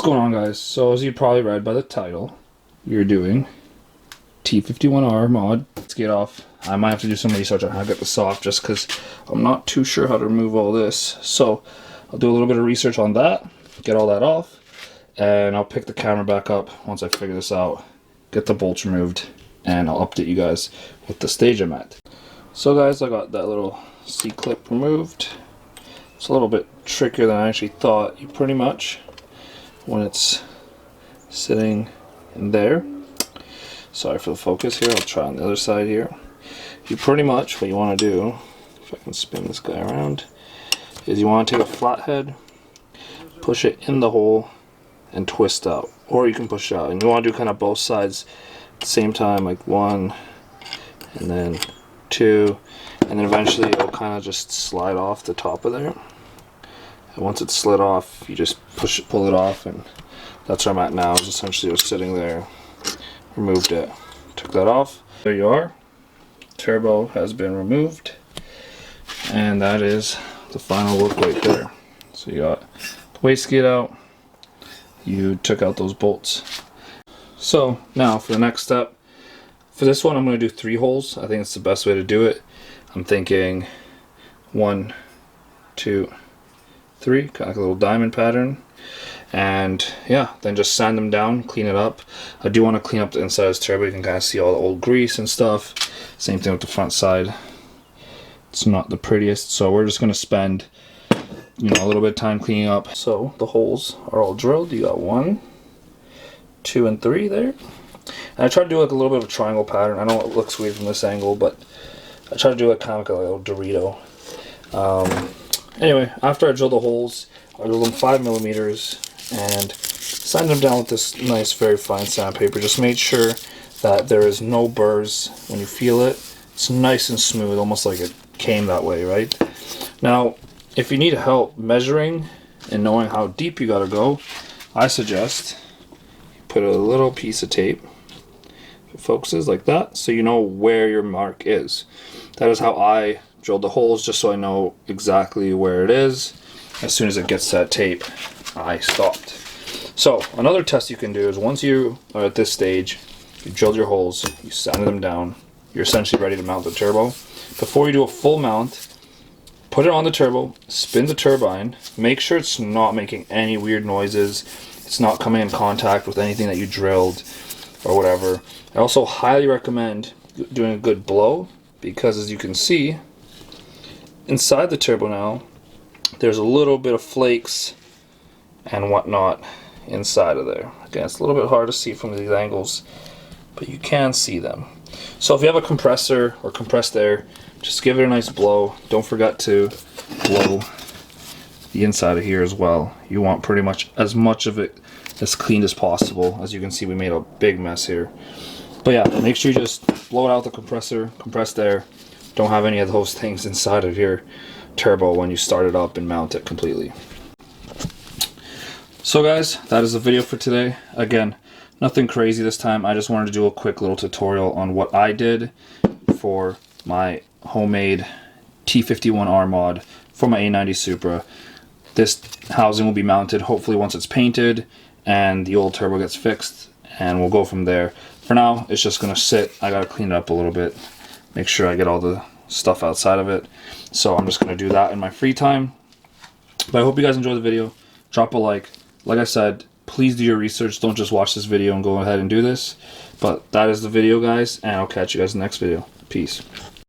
What's going on, guys? So as you probably read by the title, you're doing T51R mod. Let's get off. I might have to do some research on how to get this off just because I'm not too sure how to remove all this. So I'll do a little bit of research on that, get all that off, and I'll pick the camera back up once I figure this out, get the bolts removed, and I'll update you guys with the stage I'm at. So guys, I got that little C-clip removed. It's a little bit trickier than I actually thought. You pretty much, when it's sitting in there, sorry for the focus here, I'll try on the other side here. You pretty much, what you want to do, if I can spin this guy around, is you want to take a flathead, push it in the hole, and twist out. Or you can push out. And you want to do kind of both sides at the same time, like one, and then two, and then eventually it'll kind of just slide off the top of there. And once it's slid off, you just pull it off, and that's where I'm at now. Is essentially it was sitting there, removed it, took that off. There you are. Turbo has been removed, and that is the final look right there. So you got the wastegate out, you took out those bolts. So now for the next step, for this one I'm going to do 3 holes. I think it's the best way to do it. I'm thinking 1, 2, 3, kind of like a little diamond pattern. And yeah, then just sand them down, clean it up. I do want to clean up the inside of this turbo. You can kind of see all the old grease and stuff. Same thing with the front side. It's not the prettiest, so we're just going to spend, you know, a little bit of time cleaning up. So the holes are all drilled. You got 1, 2, and 3 there. And I try to do like a little bit of a triangle pattern. I know it looks weird from this angle, but I try to do it kind of like a little Dorito. Anyway, after I drill the holes, I drill them 5mm and sand them down with this nice, very fine sandpaper. Just make sure that there is no burrs. When you feel it, it's nice and smooth, almost like it came that way, right? Now, if you need help measuring and knowing how deep you gotta go, I suggest you put a little piece of tape. It focuses like that, so you know where your mark is. That is how I drilled the holes, just so I know exactly where it is. As soon as it gets that tape, I stopped. So another test you can do is once you are at this stage, you drilled your holes, you sanded them down, you're essentially ready to mount the turbo. Before you do a full mount, put it on the turbo, spin the turbine, make sure it's not making any weird noises, it's not coming in contact with anything that you drilled or whatever. I also highly recommend doing a good blow, because as you can see, inside the turbo now, there's a little bit of flakes and whatnot inside of there. Again, it's a little bit hard to see from these angles, but you can see them. So if you have a compressor or compressed air, just give it a nice blow. Don't forget to blow the inside of here as well. You want pretty much of it as clean as possible. As you can see, we made a big mess here. But yeah, make sure you just blow it out the compressor, compressed air. Don't have any of those things inside of your turbo when you start it up and mount it completely. So guys, that is the video for today. Again, nothing crazy this time. I just wanted to do a quick little tutorial on what I did for my homemade T51R mod for my A90 Supra. This housing will be mounted hopefully once it's painted and the old turbo gets fixed, and we'll go from there. For now, it's just gonna sit. I gotta clean it up a little bit, make sure I get all the stuff outside of it. So I'm just gonna do that in my free time. But I hope you guys enjoyed the video. Drop a like. Like I said, please do your research. Don't just watch this video and go ahead and do this. But that is the video, guys, and I'll catch you guys in the next video. Peace.